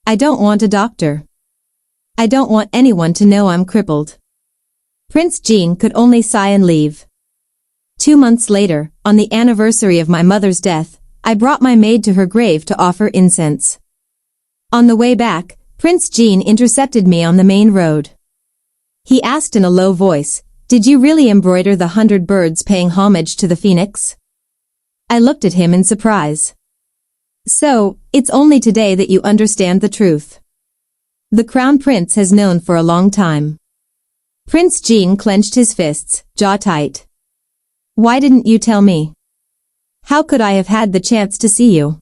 "I don't want a doctor. I don't want anyone to know I'm crippled." Prince Jean could only sigh and leave. 2 months later, on the anniversary of my mother's death, I brought my maid to her grave to offer incense. On the way back, Prince Jean intercepted me on the main road. He asked in a low voice, "Did you really embroider the 100 birds paying homage to the phoenix?" I looked at him in surprise. "So, it's only today that you understand the truth." The Crown Prince has known for a long time. Prince Jean clenched his fists, jaw tight. "Why didn't you tell me? How could I have had the chance to see you?"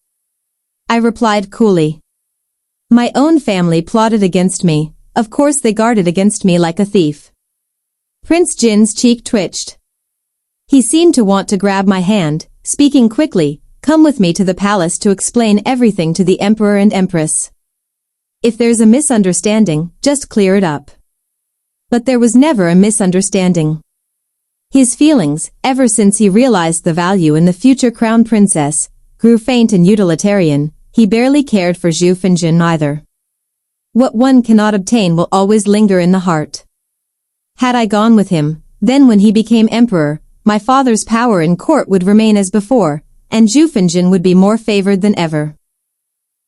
I replied coolly. "My own family plotted against me, of course they guarded against me like a thief." Prince Jin's cheek twitched. He seemed to want to grab my hand, speaking quickly, "Come with me to the palace to explain everything to the Emperor and Empress. If there's a misunderstanding, just clear it up." But there was never a misunderstanding. His feelings, ever since he realized the value in the future crown princess, grew faint and utilitarian. He barely cared for Zhu Fengjin either. What one cannot obtain will always linger in the heart. Had I gone with him, then when he became emperor, my father's power in court would remain as before, and Zhu Fengjin would be more favored than ever.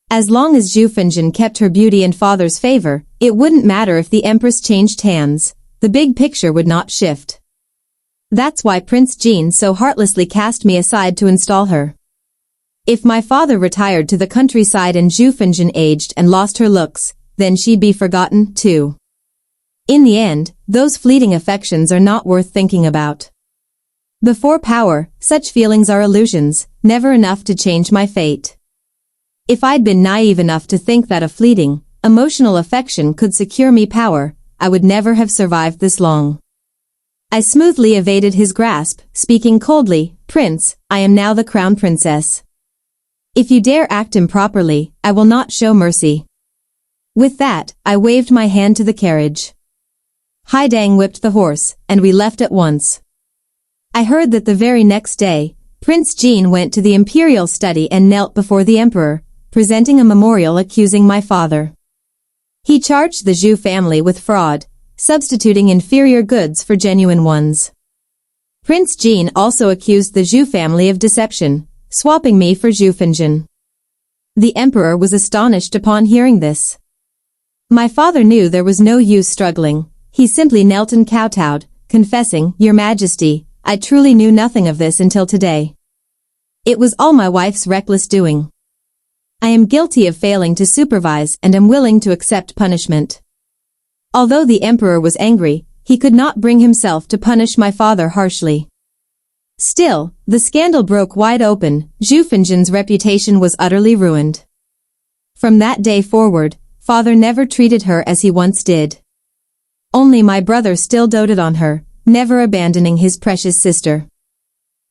As long as Zhu Fengjin kept her beauty and father's favor, it wouldn't matter if the empress changed hands, the big picture would not shift. That's why Prince Jean so heartlessly cast me aside to install her. If my father retired to the countryside and Zhu Fengjin aged and lost her looks, then she'd be forgotten, too. In the end, those fleeting affections are not worth thinking about. Before power, such feelings are illusions, never enough to change my fate. If I'd been naive enough to think that a fleeting, emotional affection could secure me power, I would never have survived this long. I smoothly evaded his grasp, speaking coldly, "Prince, I am now the crown princess. If you dare act improperly, I will not show mercy." With that, I waved my hand to the carriage. Haidang whipped the horse, and we left at once. I heard that the very next day, Prince Jin went to the imperial study and knelt before the emperor, presenting a memorial accusing my father. He charged the Zhu family with fraud, substituting inferior goods for genuine ones. Prince Jin also accused the Zhu family of deception, swapping me for Zhu Fengjin. The emperor was astonished upon hearing this. My father knew there was no use struggling. He simply knelt and kowtowed, confessing, "Your Majesty, I truly knew nothing of this until today. It was all my wife's reckless doing. I am guilty of failing to supervise and am willing to accept punishment." Although the emperor was angry, he could not bring himself to punish my father harshly. Still, the scandal broke wide open. Zhu Fengjin's reputation was utterly ruined. From that day forward, father never treated her as he once did. Only my brother still doted on her, never abandoning his precious sister.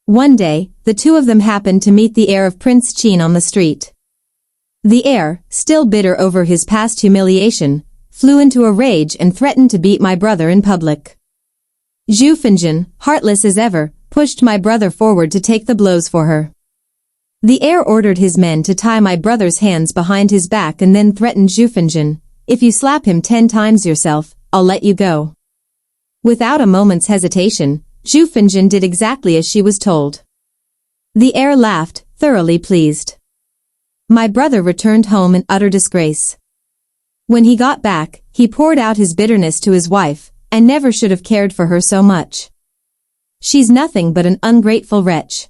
One day, the two of them happened to meet the heir of Prince Qin on the street. The heir, still bitter over his past humiliation, flew into a rage and threatened to beat my brother in public. Zhu Fengjin, heartless as ever, pushed my brother forward to take the blows for her. The heir ordered his men to tie my brother's hands behind his back and then threatened Zhu Fengjin, "If you slap him 10 times yourself, I'll let you go." Without a moment's hesitation, Zhu Fengjin did exactly as she was told. The heir laughed, thoroughly pleased. My brother returned home in utter disgrace. When he got back, he poured out his bitterness to his wife, and never should have cared for her so much. "She's nothing but an ungrateful wretch."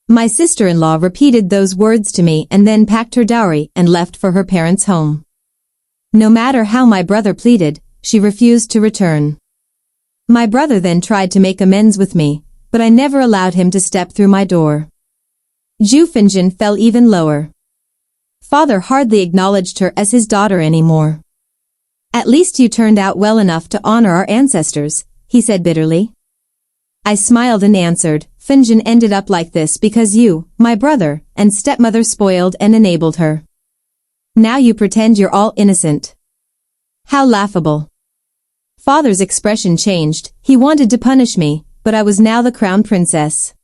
My sister-in-law repeated those words to me and then packed her dowry and left for her parents' home. No matter how my brother pleaded, she refused to return. My brother then tried to make amends with me, but I never allowed him to step through my door. Zhu Fengjin fell even lower. Father hardly acknowledged her as his daughter anymore. "At least you turned out well enough to honor our ancestors," he said bitterly. I smiled and answered, "Fengjin ended up like this because you, my brother, and stepmother spoiled and enabled her. Now you pretend you're all innocent. How laughable." Father's expression changed. He wanted to punish me, but I was now the crown princess.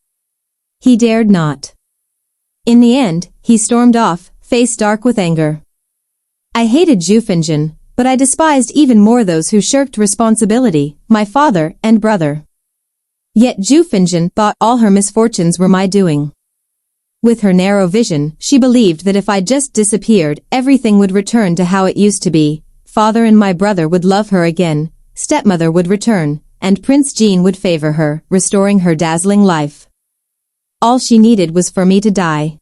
He dared not. In the end, he stormed off, face dark with anger. I hated Zhu Fengjin, but I despised even more those who shirked responsibility, my father and brother. Yet Zhu Fengjin thought all her misfortunes were my doing. With her narrow vision, she believed that if I just disappeared, everything would return to how it used to be. Father and my brother would love her again, stepmother would return, and Prince Jin would favor her, restoring her dazzling life. All she needed was for me to die.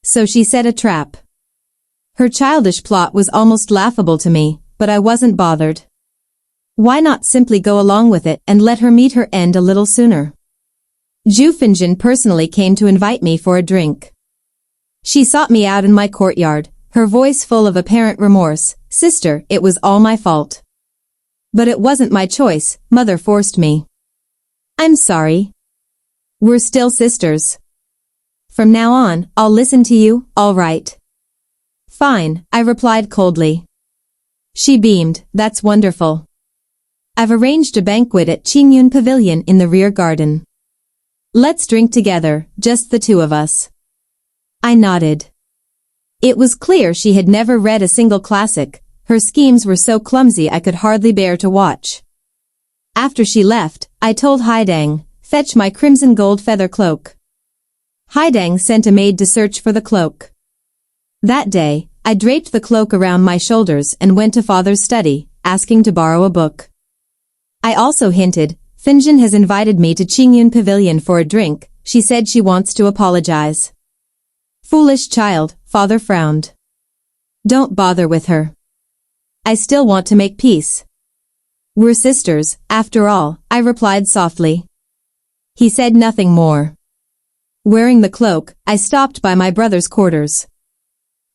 So she set a trap. Her childish plot was almost laughable to me, but I wasn't bothered. Why not simply go along with it and let her meet her end a little sooner? Zhu Fengjin personally came to invite me for a drink. She sought me out in my courtyard, her voice full of apparent remorse. "Sister, it was all my fault. But it wasn't my choice, mother forced me. I'm sorry. We're still sisters. From now on, I'll listen to you, all right?" "Fine," I replied coldly. She beamed, "That's wonderful. I've arranged a banquet at Qingyun Pavilion in the rear garden. Let's drink together, just the two of us." I nodded. It was clear she had never read a single classic. Her schemes were so clumsy I could hardly bear to watch. After she left, I told Haidang, "Fetch my crimson gold feather cloak." Haidang sent a maid to search for the cloak. That day, I draped the cloak around my shoulders and went to father's study, asking to borrow a book. I also hinted, "Fengjin has invited me to Qingyun Pavilion for a drink. She said she wants to apologize." "Foolish child," father frowned. "Don't bother with her. I still want to make peace. We're sisters, after all," I replied softly. He said nothing more. Wearing the cloak, I stopped by my brother's quarters.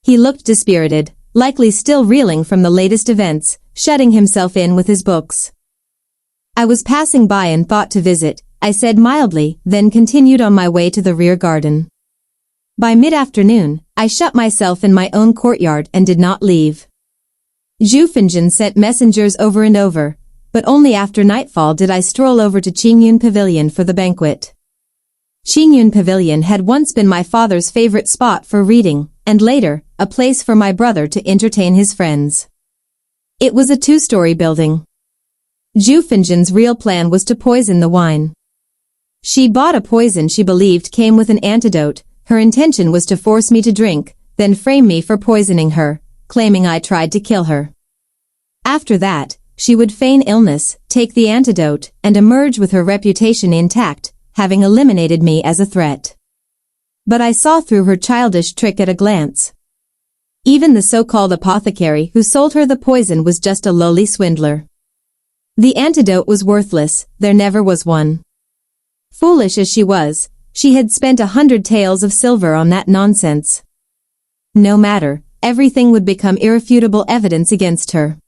He looked dispirited, likely still reeling from the latest events, shutting himself in with his books. I was passing by and thought to visit, I said mildly, then continued on my way to the rear garden. By mid-afternoon, I shut myself in my own courtyard and did not leave. Zhu Finjin sent messengers over and over, but only after nightfall did I stroll over to Qingyun Pavilion for the banquet. Qingyun Pavilion had once been my father's favorite spot for reading, and later, a place for my brother to entertain his friends. It was a two-story building. Zhu Finjin's real plan was to poison the wine. She bought a poison she believed came with an antidote. Her intention was to force me to drink, then frame me for poisoning her, claiming I tried to kill her. After that, she would feign illness, take the antidote, and emerge with her reputation intact, having eliminated me as a threat. But I saw through her childish trick at a glance. Even the so-called apothecary who sold her the poison was just a lowly swindler. The antidote was worthless, there never was one. Foolish as she was, she had spent 100 taels of silver on that nonsense. No matter, everything would become irrefutable evidence against her.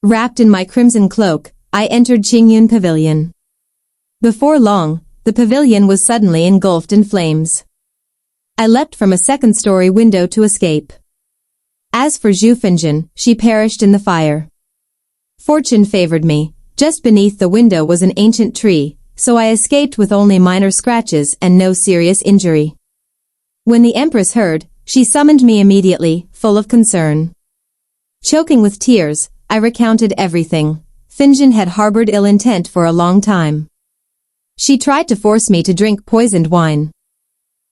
Wrapped in my crimson cloak, I entered Qingyun Pavilion. Before long, the pavilion was suddenly engulfed in flames. I leapt from a second-story window to escape. As for Zhu Finjin, she perished in the fire. Fortune favored me. Just beneath the window was an ancient tree, so I escaped with only minor scratches and no serious injury. When the Empress heard, she summoned me immediately, full of concern. Choking with tears, I recounted everything. Finjin had harbored ill intent for a long time. She tried to force me to drink poisoned wine.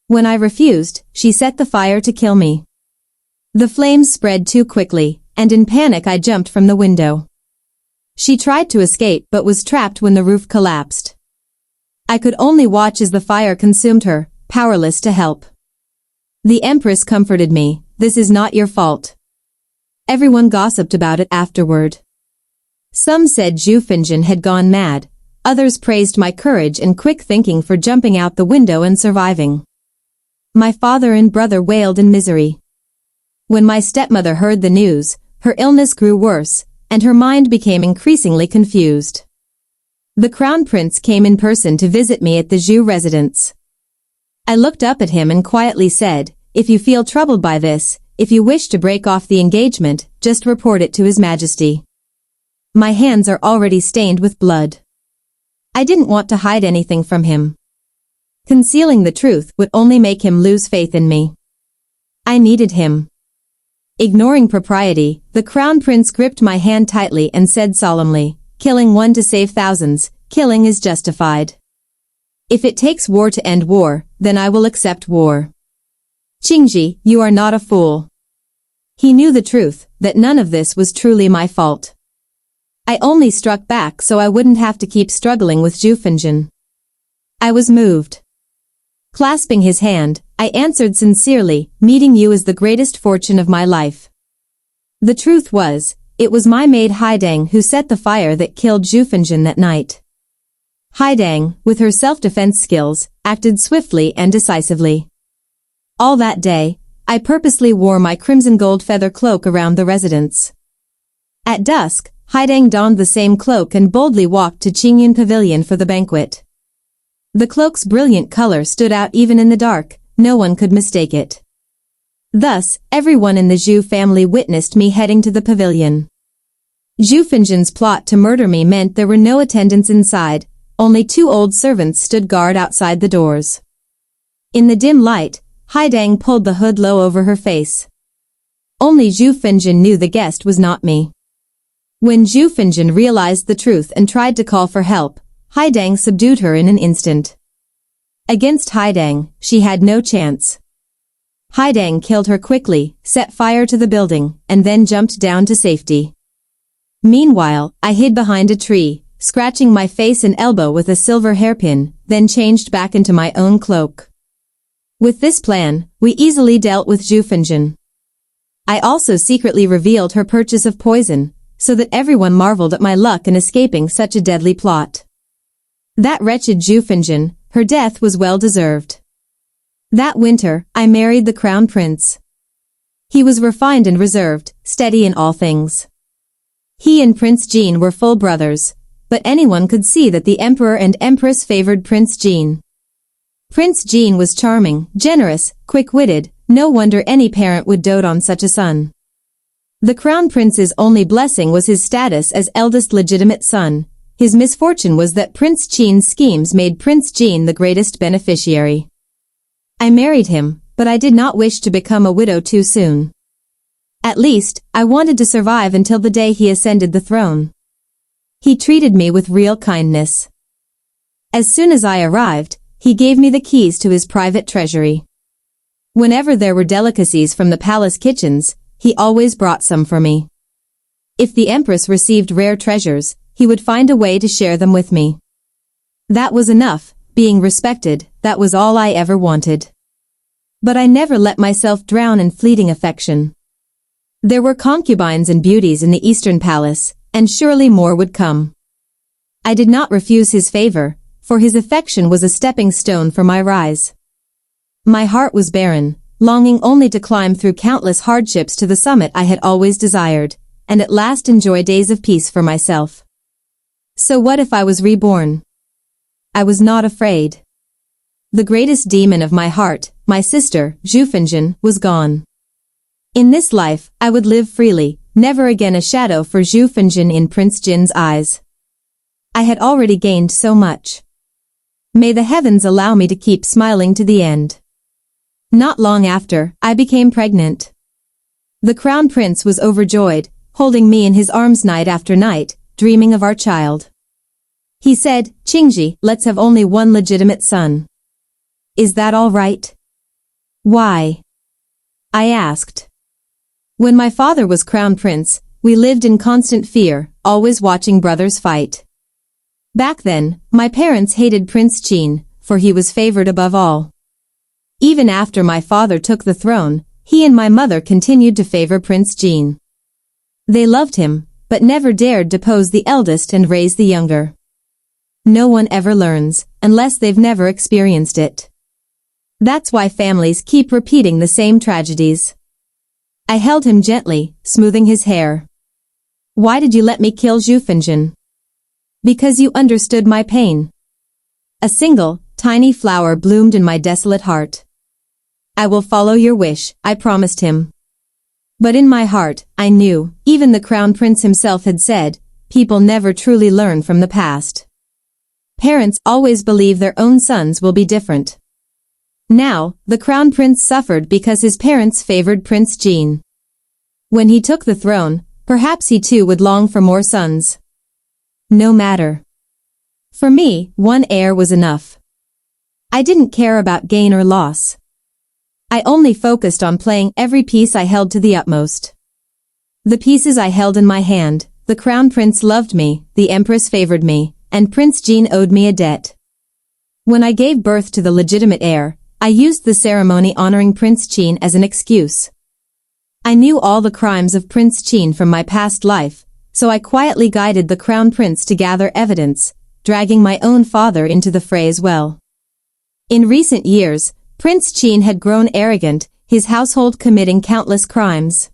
When I refused, she set the fire to kill me. The flames spread too quickly, and in panic I jumped from the window. She tried to escape but was trapped when the roof collapsed. I could only watch as the fire consumed her, powerless to help. The Empress comforted me, "This is not your fault." Everyone gossiped about it afterward. Some said Zhu Finjin had gone mad, others praised my courage and quick thinking for jumping out the window and surviving. My father and brother wailed in misery. When my stepmother heard the news, her illness grew worse, and her mind became increasingly confused. The Crown Prince came in person to visit me at the Zhu residence. I looked up at him and quietly said, "If you feel troubled by this, if you wish to break off the engagement, just report it to His Majesty. My hands are already stained with blood." I didn't want to hide anything from him. Concealing the truth would only make him lose faith in me. I needed him. Ignoring propriety, the Crown Prince gripped my hand tightly and said solemnly, "Killing one to save thousands, killing is justified. If it takes war to end war, then I will accept war." Qingji, you are not a fool. He knew the truth, that none of this was truly my fault. I only struck back so I wouldn't have to keep struggling with Zhu Finjin. I was moved. Clasping his hand, I answered sincerely, "Meeting you is the greatest fortune of my life." The truth was, it was my maid Haidang who set the fire that killed Zhu Finjin that night. Haidang, with her self-defense skills, acted swiftly and decisively. All that day, I purposely wore my crimson gold feather cloak around the residence. At dusk, Haidang donned the same cloak and boldly walked to Qingyun Pavilion for the banquet. The cloak's brilliant color stood out even in the dark, no one could mistake it. Thus, everyone in the Zhu family witnessed me heading to the pavilion. Zhu Finjin's plot to murder me meant there were no attendants inside, only 2 old servants stood guard outside the doors. In the dim light, Haidang pulled the hood low over her face. Only Zhu Finjin knew the guest was not me. When Zhu Finjin realized the truth and tried to call for help, Haidang subdued her in an instant. Against Haidang, she had no chance. Haidang killed her quickly, set fire to the building, and then jumped down to safety. Meanwhile, I hid behind a tree, scratching my face and elbow with a silver hairpin, then changed back into my own cloak. With this plan, we easily dealt with Zhu Finjin. I also secretly revealed her purchase of poison, so that everyone marveled at my luck in escaping such a deadly plot. That wretched Zhu Finjin, her death was well deserved. That winter, I married the Crown Prince. He was refined and reserved, steady in all things. He and Prince Jean were full brothers, but anyone could see that the emperor and empress favored Prince Jean. Prince Jean was charming, generous, quick-witted, no wonder any parent would dote on such a son. The crown prince's only blessing was his status as eldest legitimate son. His misfortune was that Prince Jean's schemes made Prince Jean the greatest beneficiary. I married him, but I did not wish to become a widow too soon. At least, I wanted to survive until the day he ascended the throne. He treated me with real kindness. As soon as I arrived, he gave me the keys to his private treasury. Whenever there were delicacies from the palace kitchens, he always brought some for me. If the empress received rare treasures, he would find a way to share them with me. That was enough, being respected, that was all I ever wanted. But I never let myself drown in fleeting affection. There were concubines and beauties in the Eastern Palace, and surely more would come. I did not refuse his favor, for his affection was a stepping stone for my rise. My heart was barren, longing only to climb through countless hardships to the summit I had always desired, and at last enjoy days of peace for myself. So what if I was reborn? I was not afraid. The greatest demon of my heart, my sister, Zhufinjin, was gone. In this life, I would live freely, never again a shadow for Zhufinjin in Prince Jin's eyes. I had already gained so much. May the heavens allow me to keep smiling to the end. Not long after, I became pregnant. The crown prince was overjoyed, holding me in his arms night after night, dreaming of our child. He said, "Qingji, let's have only one legitimate son." Is that all right? Why? I asked. When my father was crown prince, we lived in constant fear, always watching brothers fight. Back then, my parents hated Prince Jean, for he was favored above all. Even after my father took the throne, he and my mother continued to favor Prince Jean. They loved him, but never dared depose the eldest and raise the younger. No one ever learns, unless they've never experienced it. That's why families keep repeating the same tragedies. I held him gently, smoothing his hair. Why did you let me kill Zhufinjin? Because you understood my pain. A single, tiny flower bloomed in my desolate heart. I will follow your wish, I promised him. But in my heart, I knew, even the crown prince himself had said, people never truly learn from the past. Parents always believe their own sons will be different. Now, the crown prince suffered because his parents favored Prince Jean. When he took the throne, perhaps he too would long for more sons. No matter. For me, one heir was enough. I didn't care about gain or loss. I only focused on playing every piece I held to the utmost. The pieces I held in my hand, the crown prince loved me, the empress favored me, and Prince Jean owed me a debt. When I gave birth to the legitimate heir, I used the ceremony honoring Prince Jean as an excuse. I knew all the crimes of Prince Jean from my past life, so I quietly guided the crown prince to gather evidence, dragging my own father into the fray as well. In recent years, Prince Jean had grown arrogant, his household committing countless crimes.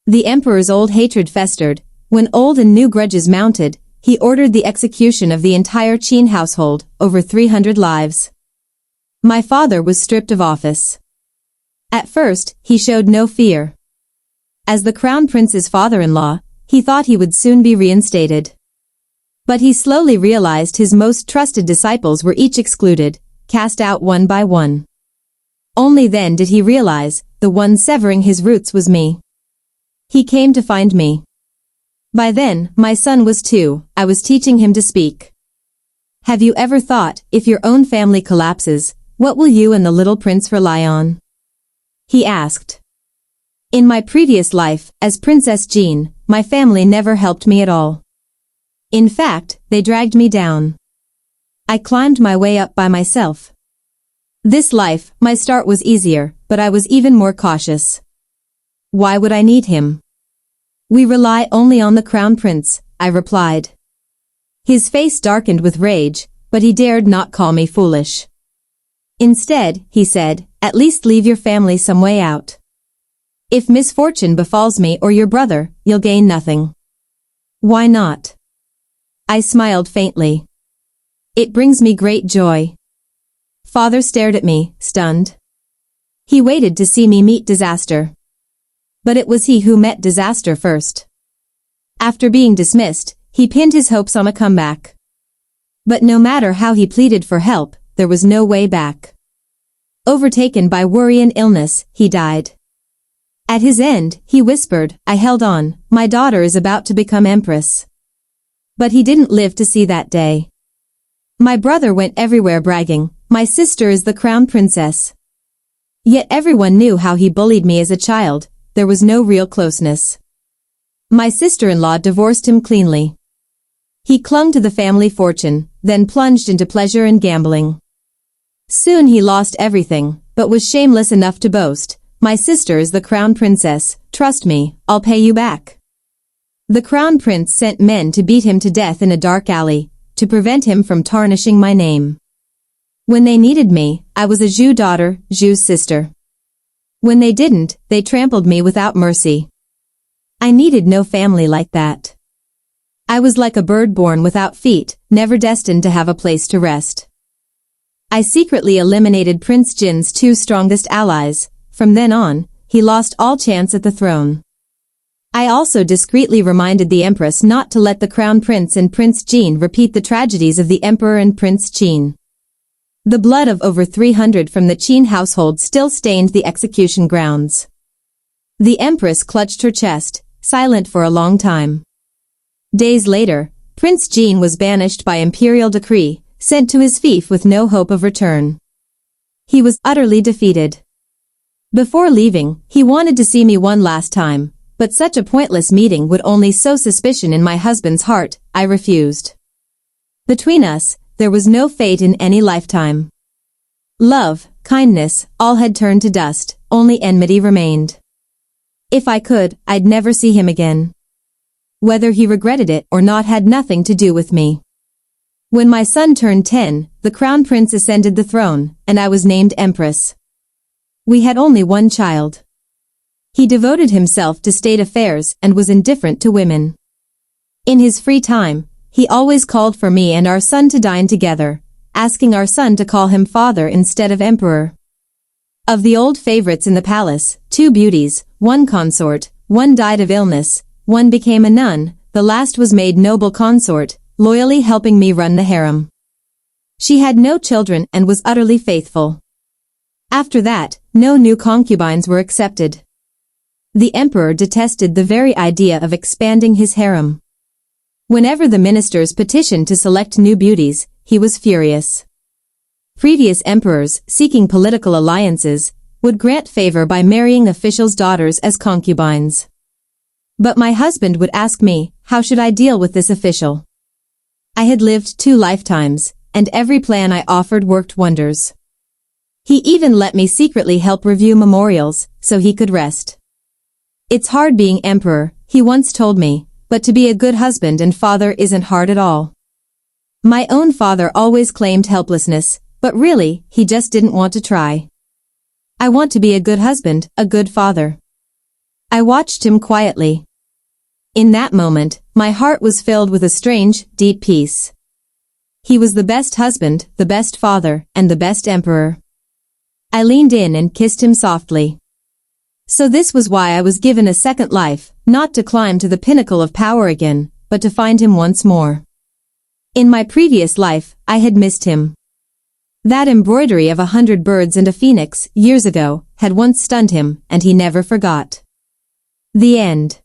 The emperor's old hatred festered. When old and new grudges mounted, he ordered the execution of the entire Qin household, over 300 lives. My father was stripped of office. At first, he showed no fear. As the crown prince's father-in-law, he thought he would soon be reinstated. But he slowly realized his most trusted disciples were each excluded, cast out one by one. Only then did he realize, the one severing his roots was me. He came to find me. By then, my son was 2, I was teaching him to speak. Have you ever thought, if your own family collapses, what will you and the little prince rely on? He asked. In my previous life, as Princess Jean, my family never helped me at all. In fact, they dragged me down. I climbed my way up by myself. This life, my start was easier, but I was even more cautious. Why would I need him? We rely only on the crown prince, I replied. His face darkened with rage, but he dared not call me foolish. Instead, he said, at least leave your family some way out. If misfortune befalls me or your brother, you'll gain nothing. Why not? I smiled faintly. It brings me great joy. Father stared at me, stunned. He waited to see me meet disaster. But it was he who met disaster first. After being dismissed, he pinned his hopes on a comeback. But no matter how he pleaded for help, there was no way back. Overtaken by worry and illness, he died. At his end, he whispered, I held on, my daughter is about to become empress. But he didn't live to see that day. My brother went everywhere bragging, my sister is the crown princess. Yet everyone knew how he bullied me as a child, there was no real closeness. My sister-in-law divorced him cleanly. He clung to the family fortune, then plunged into pleasure and gambling. Soon he lost everything, but was shameless enough to boast, my sister is the crown princess, trust me, I'll pay you back. The crown prince sent men to beat him to death in a dark alley, to prevent him from tarnishing my name. When they needed me, I was a Zhu daughter, Zhu's sister. When they didn't, they trampled me without mercy. I needed no family like that. I was like a bird born without feet, never destined to have a place to rest. I secretly eliminated Prince Jin's two strongest allies. From then on, he lost all chance at the throne. I also discreetly reminded the Empress not to let the Crown Prince and Prince Jin repeat the tragedies of the Emperor and Prince Qin. The blood of over 300 from the Qin household still stained the execution grounds. The Empress clutched her chest, silent for a long time. Days later, Prince Jin was banished by imperial decree, sent to his fief with no hope of return. He was utterly defeated. Before leaving, he wanted to see me one last time, but such a pointless meeting would only sow suspicion in my husband's heart, I refused. Between us, there was no fate in any lifetime. Love, kindness, all had turned to dust, only enmity remained. If I could, I'd never see him again. Whether he regretted it or not had nothing to do with me. When my son turned 10, the crown prince ascended the throne, and I was named empress. We had only one child. He devoted himself to state affairs and was indifferent to women. In his free time, he always called for me and our son to dine together, asking our son to call him father instead of emperor. Of the old favorites in the palace, 2 beauties, 1 consort, 1 died of illness, 1 became a nun, the last was made noble consort, loyally helping me run the harem. She had no children and was utterly faithful. After that, no new concubines were accepted. The emperor detested the very idea of expanding his harem. Whenever the ministers petitioned to select new beauties, he was furious. Previous emperors, seeking political alliances, would grant favor by marrying officials' daughters as concubines. But my husband would ask me, how should I deal with this official? I had lived 2 lifetimes, and every plan I offered worked wonders. He even let me secretly help review memorials, so he could rest. It's hard being emperor, he once told me, but to be a good husband and father isn't hard at all. My own father always claimed helplessness, but really, he just didn't want to try. I want to be a good husband, a good father. I watched him quietly. In that moment, my heart was filled with a strange, deep peace. He was the best husband, the best father, and the best emperor. I leaned in and kissed him softly. So this was why I was given a second life, not to climb to the pinnacle of power again, but to find him once more. In my previous life, I had missed him. That embroidery of 100 birds and a phoenix, years ago, had once stunned him, and he never forgot. The end.